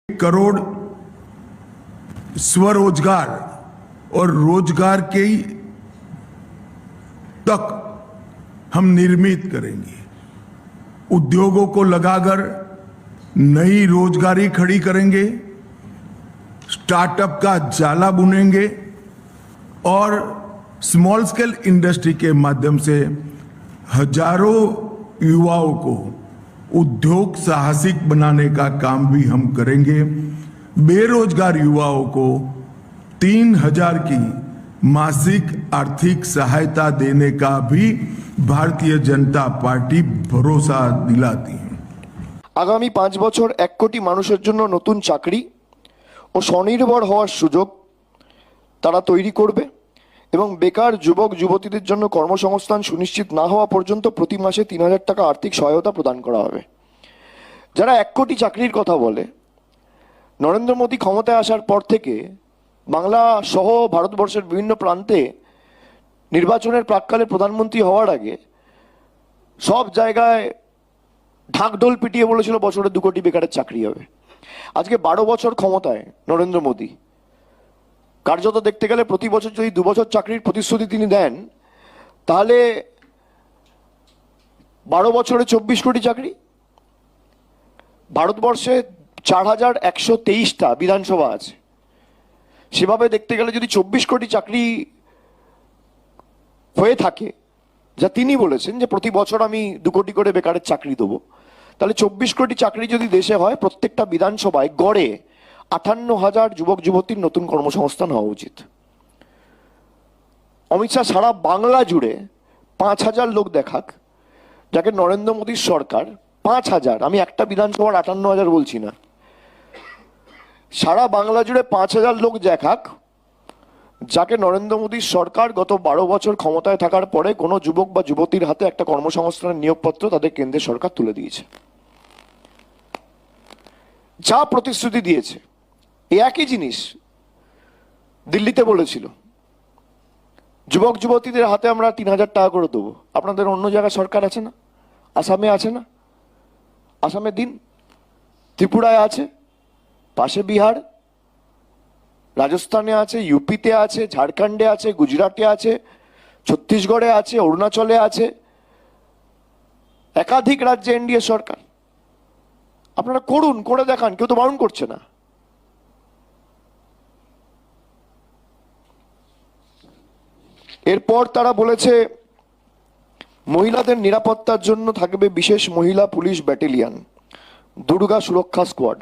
करोड़ स्वरोजगार और रोजगार के तक हम निर्मित करेंगे। उद्योगों को लगाकर नई रोजगारी खड़ी करेंगे, स्टार्टअप का जाला बुनेंगे और स्मॉल स्केल इंडस्ट्री के माध्यम से हजारों युवाओं को उद्योग साहसिक बनाने का काम भी हम करेंगे। बेरोजगार युवाओं को 3,000 की मासिक आर्थिक सहायता देने का भी भारतीय जनता पार्टी भरोसा दिलाती है। आगामी 5 বছর 1 কোটি মানুষের জন্য নতুন চাকরি ও স্বনির্ভর হওয়ার সুযোগ তারা তৈরি করবে এবং বেকার যুবক যুবতীদের জন্য কর্মসংস্থান সুনিশ্চিত না হওয়া পর্যন্ত প্রতি মাসে 3,000 টাকা আর্থিক সহায়তা প্রদান করা হবে। যারা 1 কোটি চাকরির কথা বলে, নরেন্দ্র মোদী ক্ষমতায় আসার পর থেকে বাংলা সহ ভারতবর্ষের বিভিন্ন প্রান্তে নির্বাচনের প্রাক্কালে প্রধানমন্ত্রী হওয়ার আগে সব জায়গায় ঢাকঢোল পিটিয়ে বলেছিল বছরে 2 কোটি বেকারের চাকরি হবে। আজকে 12 বছর ক্ষমতায় নরেন্দ্র মোদী, কার্যত দেখতে গেলে প্রতি বছর যদি 2 বছর চাকরির প্রতিশ্রুতি তিনি দেন, তাহলে 12 বছরে 24 কোটি চাকরি। ভারতবর্ষে 4,123টা বিধানসভা আছে, সেভাবে দেখতে গেলে যদি 24 কোটি চাকরি হয়ে থাকে, যা তিনি বলেছেন যে প্রতি বছর আমি 2 কোটি করে বেকারের চাকরি দেবো, তাহলে 24 কোটি চাকরি যদি দেশে হয়, প্রত্যেকটা বিধানসভায় গড়ে 58,000 যুবক যুবতীর নতুন কর্মসংস্থান হওয়া উচিত। অমিত শাহ সারা বাংলা জুড়ে 5,000 লোক দেখাক, যাকে নরেন্দ্র মোদীর সরকার 5,000, আমি একটা বিধানসভার 58,000 বলছি না, সারা বাংলা জুড়ে 5,000 লোক দেখাক যাকে নরেন্দ্র মোদীর সরকার গত 12 বছর ক্ষমতায় থাকার পরে কোনো যুবক বা যুবতীর হাতে একটা কর্মসংস্থানের নিয়োগপত্র তাদের কেন্দ্রের সরকার তুলে দিয়েছে। যা প্রতিশ্রুতি দিয়েছে এই একই জিনিস দিল্লিতে বলেছিল, যুবক যুবতীদের হাতে আমরা 3,000 টাকা করে দেবো। আপনাদের অন্য জায়গায় সরকার আছে না? আসামে আছে না? আসামে দিন, ত্রিপুরায় আছে, পাশে বিহার, রাজস্থানে আছে, ইউপিতে আছে, ঝাড়খণ্ডে আছে, গুজরাটে আছে, ছত্তিশগড়ে আছে, অরুণাচলে আছে, একাধিক রাজ্যে এনডিএ সরকার। আপনারা করুন, করে দেখান, কেউ তো বারণ করছে না। এরপর তারা বলেছে মহিলাদের নিরাপত্তার জন্য থাকবে বিশেষ মহিলা পুলিশ ব্যাটালিয়ন, দুর্গা সুরক্ষা স্কোয়াড।